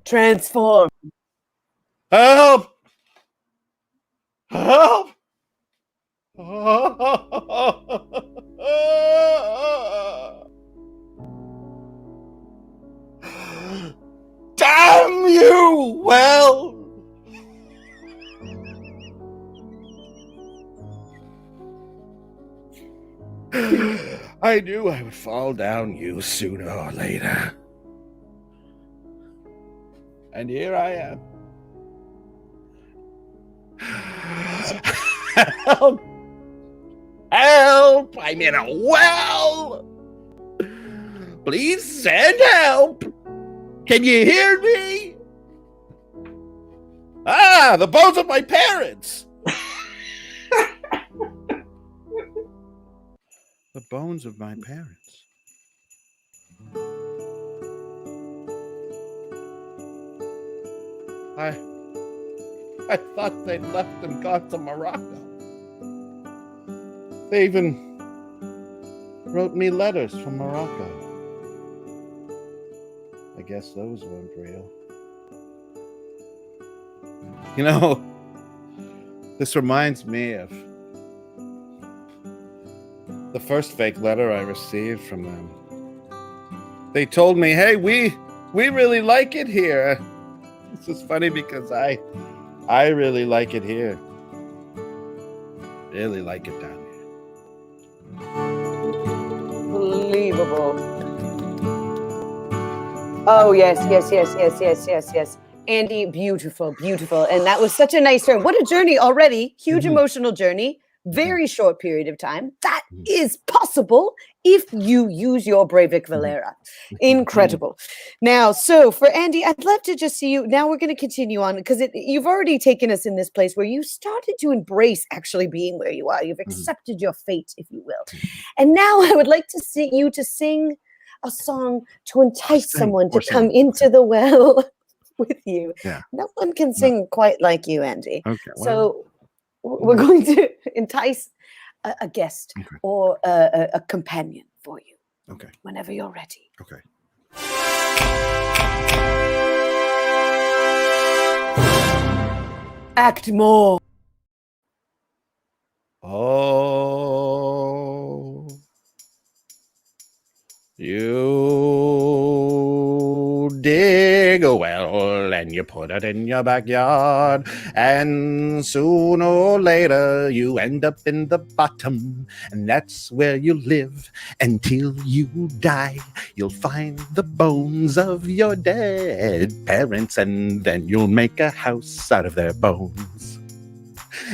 Transform. Help! Damn you! Well, I knew I would fall down you sooner or later. And here I am. Help! Help! I'm in a well! Please send help! Can you hear me? Ah, the bones of my parents! The bones of my parents. I thought they'd left and gone to Morocco. They even wrote me letters from Morocco. I guess those weren't real. You know, this reminds me of the first fake letter I received from them. They told me, hey, we really like it here. This is funny because I really like it here. Really like it down here. Unbelievable. Oh, yes. Andy, beautiful. And that was such a nice turn. What a journey already. Huge emotional journey. Very short period of time. That is possible if you use your Breivik Valera. Incredible. Now, so for Andy, I'd love to just see you. Now we're going to continue on because you've already taken us in this place where you started to embrace actually being where you are. You've accepted your fate, if you will. And now I would like to see you to sing a song to entice someone to come into the well with you. Yeah. No one can sing quite like you, Andy. Okay. Well, So we're going to entice a guest or a companion for you. Okay. Whenever you're ready. Okay. Act more. Oh, you dig a well and you put it in your backyard, and sooner or later you end up in the bottom, and that's where you live until you die. You'll find the bones of your dead parents, and then you'll make a house out of their bones.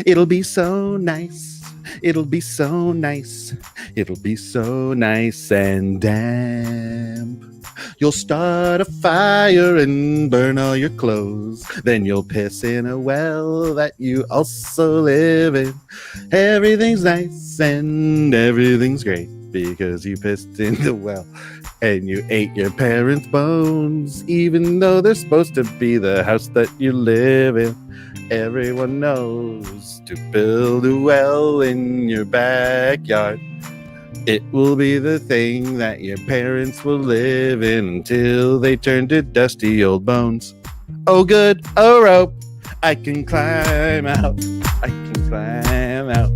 It'll be so nice. It'll be so nice. It'll be so nice and damp. You'll start a fire and burn all your clothes. Then you'll piss in a well that you also live in. Everything's nice and everything's great because you pissed in the well and you ate your parents' bones, even though they're supposed to be the house that you live in. Everyone knows to build a well in your backyard. It will be the thing that your parents will live in until they turn to dusty old bones. Oh good, a rope, I can climb out. I can climb out.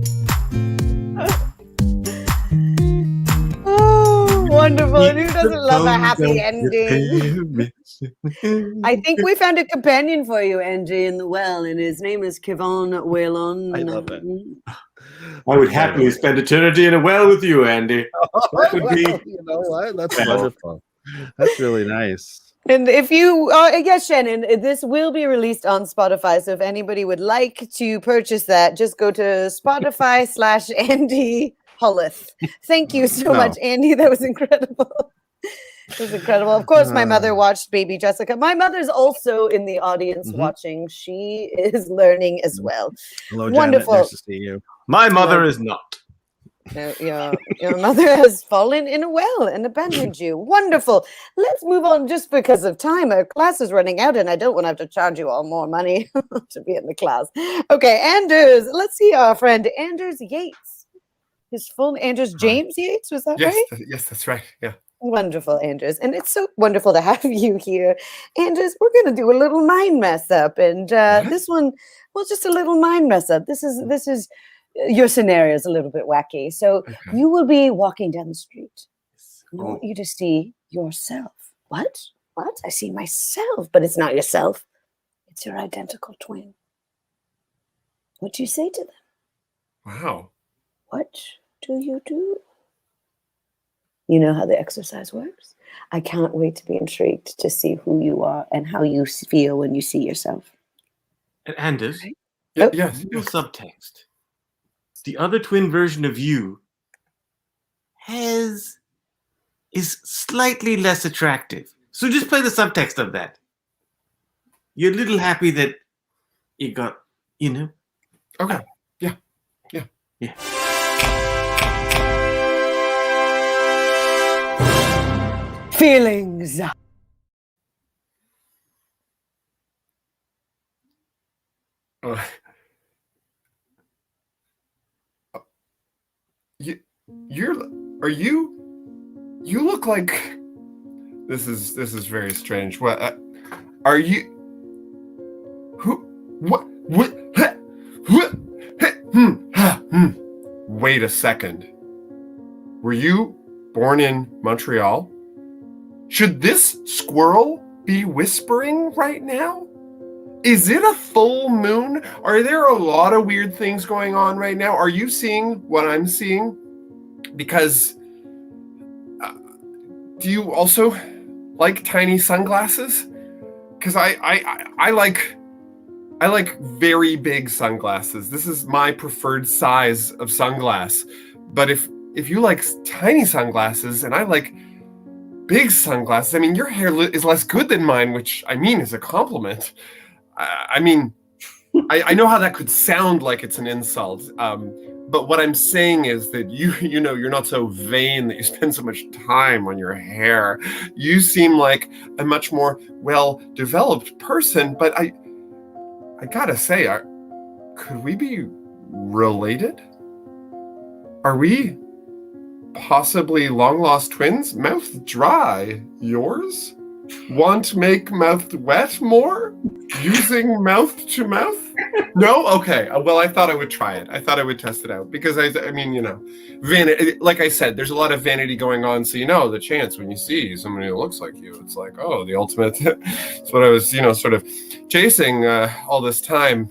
Oh, wonderful. And who doesn't love a happy ending? I think we found a companion for you, Angie, in the well, and his name is Kevon Whalon. I love it. I would happily spend eternity in a well with you, Andy. That would be. You know what? That's Well. wonderful. That's really nice. And if you, yes, Shannon, this will be released on Spotify. So if anybody would like to purchase that, just go to Spotify/Andy Hulleth. Thank you so No. much, Andy. That was incredible. It was incredible. Of course, my mother watched Baby Jessica. My mother's also in the audience watching. She is learning as well. Hello, Wonderful. Janet. Nice to see you. My mother is not. No, your mother has fallen in a well and abandoned you. Wonderful. Let's move on just because of time. Our class is running out and I don't want to have to charge you all more money to be in the class. Okay, Anders. Let's see our friend Anders Yates. His full Anders James Yates, was that Yes, right? yes, that's right. Yeah. Wonderful, Anders. And it's so wonderful to have you here. Anders, we're going to do a little mind mess up. And this one, well, just a little mind mess up. This is your scenario is a little bit wacky. So Okay. you will be walking down the street. I Oh. want you to see yourself. What? What? I see myself, but it's not yourself. It's your identical twin. What do you say to them? Wow. What do you do? You know how the exercise works? I can't wait to be intrigued to see who you are and how you feel when you see yourself. And Anders, Yeah, Oh. yes. little subtext. The other twin version of you is slightly less attractive. So just play the subtext of that. You're a little happy that you got, Okay. Yeah. Yeah. Feelings. Uh, you look like this is very strange. What are you? What? Wait a second. Were you born in Montreal? Should this squirrel be whispering right now? Is it a full moon? Are there a lot of weird things going on right now? Are you seeing what I'm seeing? Because do you also like tiny sunglasses? Because I like very big sunglasses. This is my preferred size of sunglass. But if you like tiny sunglasses and I like big sunglasses, I mean, your hair is less good than mine, which I mean is a compliment. I mean, I know how that could sound like it's an insult, but what I'm saying is that you're not so vain that you spend so much time on your hair. You seem like a much more well-developed person, but I gotta say, could we be related? Are we possibly long-lost twins? Mouth dry. Yours? Want make mouth wet more? Using mouth to mouth? No? Okay. Well, I thought I would try it. I thought I would test it out because I mean, vanity. Like I said, there's a lot of vanity going on. So the chance when you see somebody who looks like you, it's like, oh, the ultimate. It's what I was, sort of chasing all this time.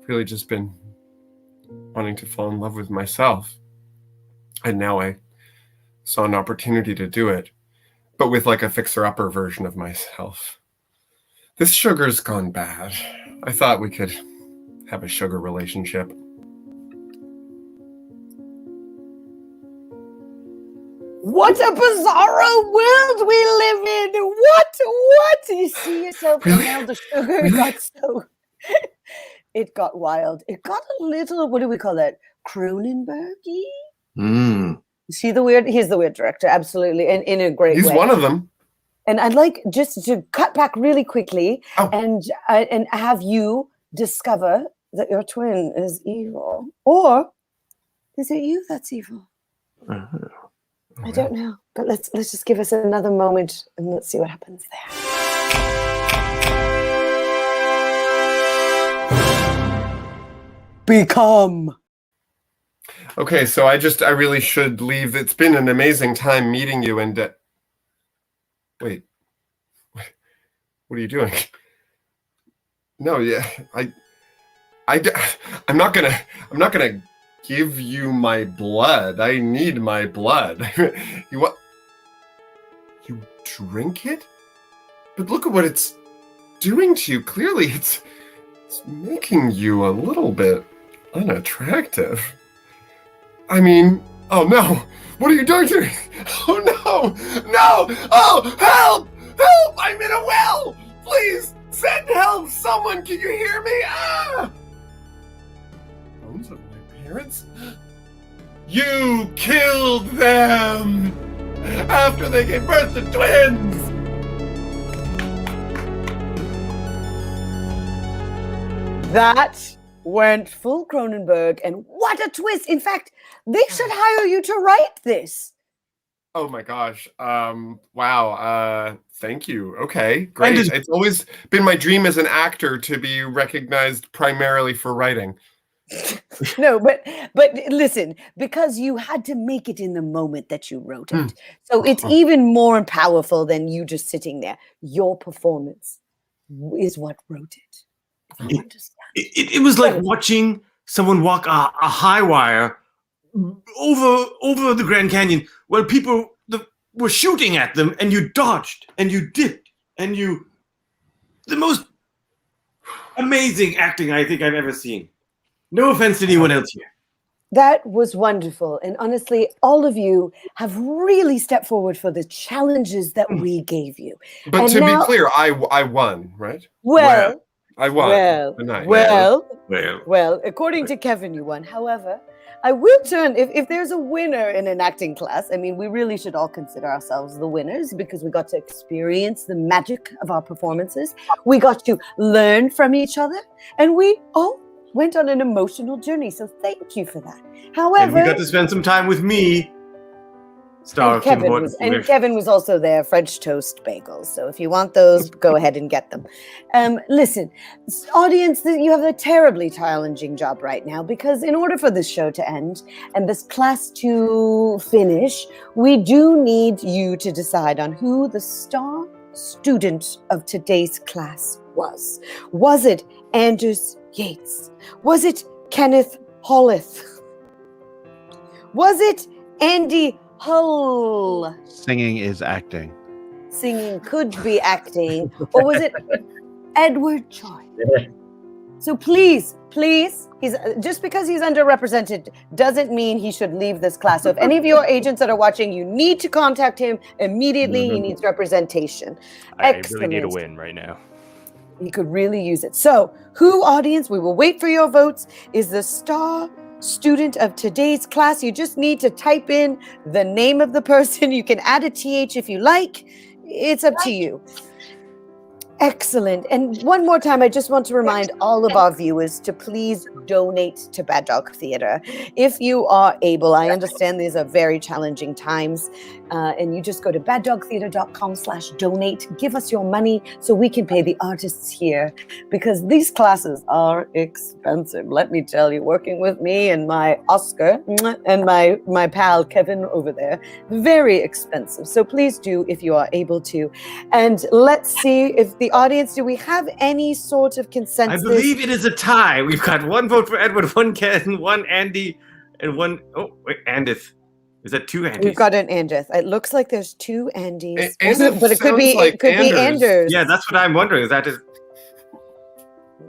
Really just been wanting to fall in love with myself, and now I saw an opportunity to do it, but with like a fixer-upper version of myself. This sugar's gone bad. I thought we could have a sugar relationship. What a bizarro world we live in! What? You see yourself, and now the sugar got so... It got wild. It got a little, what do we call that? Cronenberg-y? Mm. He's the weird director, absolutely, and in a great way. He's one of them. And I'd like just to cut back really quickly and have you discover that your twin is evil. Or is it you that's evil? I don't know. But let's just give us another moment and let's see what happens there. Become. Okay, so I really should leave. It's been an amazing time meeting you, and wait, what are you doing? No, yeah, I'm not gonna give you my blood. I need my blood. You drink it? But look at what it's doing to you. Clearly, it's making you a little bit unattractive. I mean, oh no! What are you doing to me? Oh no! No! Oh, help! Help! I'm in a well! Please, send help! Someone, can you hear me? Ah! Bones of my parents? You killed them! After they gave birth to twins! That went full Cronenberg, and what a twist! In fact, they should hire you to write this. Oh my gosh. Wow. Thank you. Okay, great. It's always been my dream as an actor to be recognized primarily for writing. No, but listen, because you had to make it in the moment that you wrote it. So it's even more powerful than you just sitting there. Your performance is what wrote it. It was like watching someone walk a high wire over the Grand Canyon while people were shooting at them, and you dodged and you dipped and the most amazing acting I think I've ever seen. No offense to anyone else here. That was wonderful. And honestly, all of you have really stepped forward for the challenges that we gave you. But and to be clear, I won, right? Well, I won. Well, according to Kevin, you won. However, I will turn, if there's a winner in an acting class, I mean, we really should all consider ourselves the winners because we got to experience the magic of our performances. We got to learn from each other, and we all went on an emotional journey. So thank you for that. However, and we got to spend some time with me. Kevin was also there, French toast bagels. So if you want those, go ahead and get them. Listen, audience, you have a terribly challenging job right now because in order for this show to end and this class to finish, we do need you to decide on who the star student of today's class was. Was it Anders Yates? Was it Kenneth Holleth? Was it Andy Hull? Singing is acting. Singing could be acting. Or was it Edward Choi? So please, he's just because he's underrepresented doesn't mean he should leave this class. So if any of your agents that are watching, you need to contact him immediately. He needs representation. I really need a win right now. He could really use it. So who, audience, we will wait for your votes, is the star student of today's class. You just need to type in the name of the person. You can add a TH if you like. It's up to you. Excellent. And one more time, I just want to remind all of our viewers to please donate to Bad Dog Theater. If you are able, I understand these are very challenging times, and you just go to baddogtheater.com/donate. Give us your money so we can pay the artists here, because these classes are expensive. Let me tell you, working with me and my Oscar and my pal Kevin over there, very expensive. So please do if you are able to. And let's see if the audience, do we have any sort of consensus? I believe it is a tie. We've got one vote for Edward, one Ken, one Andy, and one Andith. Is that two Andys? We've got an Andith. It looks like there's two Andys, Andith but it could be sounds like Anders. Yeah, that's what I'm wondering. Is that Oh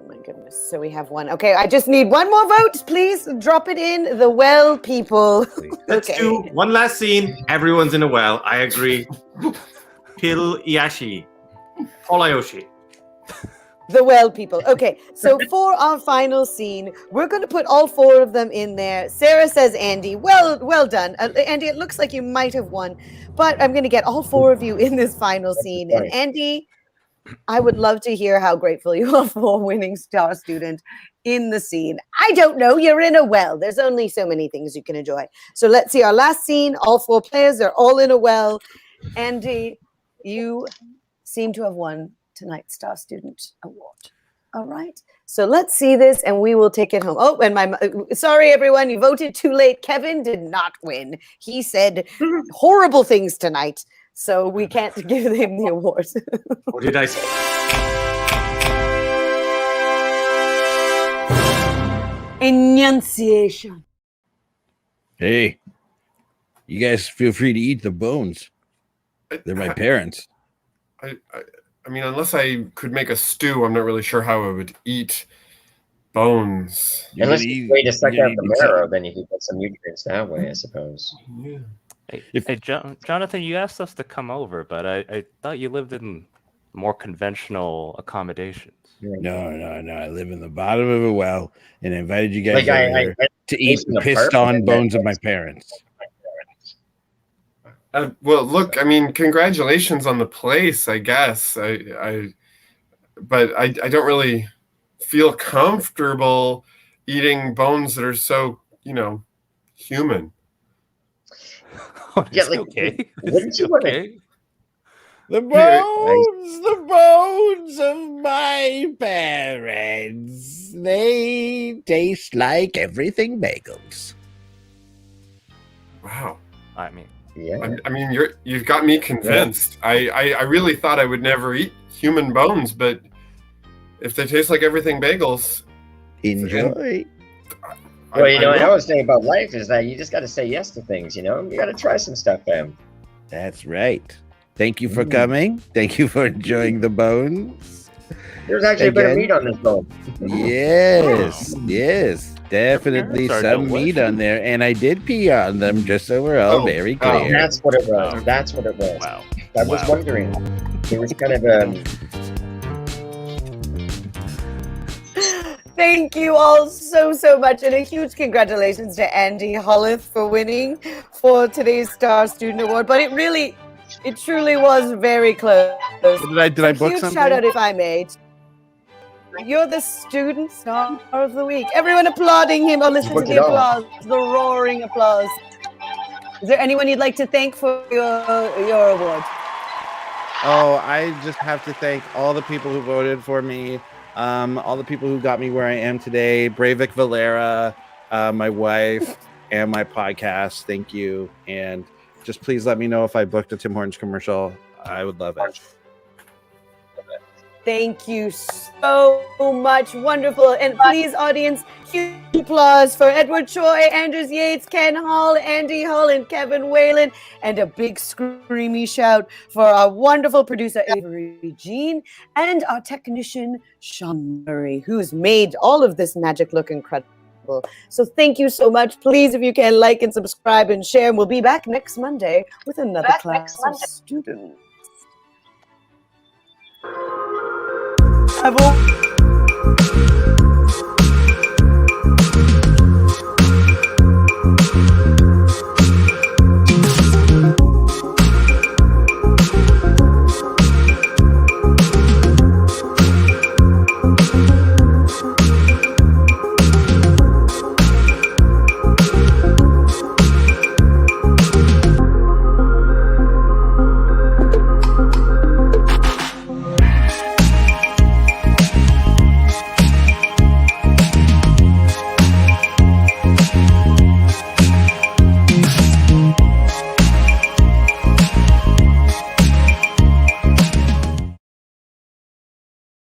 my goodness. So we have one. Okay, I just need one more vote. Please drop it in. The well people. Let's do one last scene. Everyone's in a well. I agree. Pil Iashi. Olayoshi. The well people. Okay, so for our final scene, we're going to put all 4 of them in there. Sarah says, Andy, well done. Andy, it looks like you might have won, but I'm going to get all 4 of you in this final scene. And Andy, I would love to hear how grateful you are for winning Star Student in the scene. I don't know. You're in a well. There's only so many things you can enjoy. So let's see our last scene. All 4 players are all in a well. Andy, you seem to have won tonight's Star Student Award. All right. So let's see this and we will take it home. Oh, and sorry, everyone. You voted too late. Kevin did not win. He said horrible things tonight. So we can't give him the award. What did I say? Enunciation. Hey, you guys feel free to eat the bones. They're my parents. I mean, unless I could make a stew, I'm not really sure how I would eat bones. Unless you wait to suck out the marrow, then you can get some nutrients that way, I suppose. Yeah. Hey, Jonathan, you asked us to come over, but I thought you lived in more conventional accommodations. No. I live in the bottom of a well, and I invited you guys Like over to eat the pissed-on bones of my parents. Well, look, I mean, congratulations on the place, I guess. But I don't really feel comfortable eating bones that are so, human. Oh, Yeah, like, okay. wouldn't you want to? The bones of my parents. They taste like everything bagels. Wow. I mean, Yeah. I mean, you've got me convinced. I really thought I would never eat human bones, but if they taste like everything bagels, Enjoy. Well, I always say about life is that you just got to say yes to things. You got to try some stuff, fam. That's right. Thank you for coming. Thank you for enjoying the bones. There's actually a bit of meat on this bone. Yes. Definitely Parents are some delicious. meat on there. And I did pee on them, just so we're all very clear. That's what it was. That's what it was. wow. I was wondering. There was kind of Thank you all so much, and a huge congratulations to Andy Holleth for winning for today's Star Student Award. But it truly was very close. Did I book Huge something? shout out, if I may. You're the Student Star of the Week. Everyone applauding him. Oh, listen to the applause, the roaring applause. Is there anyone you'd like to thank for your award? Oh, I just have to thank all the people who voted for me. All the people who got me where I am today. Breivik Valera, my wife, and my podcast. Thank you. And just please let me know if I booked a Tim Hortons commercial. I would love it. Thank you so much. Wonderful. And please, audience, huge applause for Edward Choi, Anders Yates, Ken Hall, Andy Hall, and Kevin Whalen. And a big screamy shout for our wonderful producer, Avery Jean, and our technician, Sean Murray, who's made all of this magic look incredible. So thank you so much. Please, if you can, like and subscribe and share. And we'll be back next Monday with another class of students. I've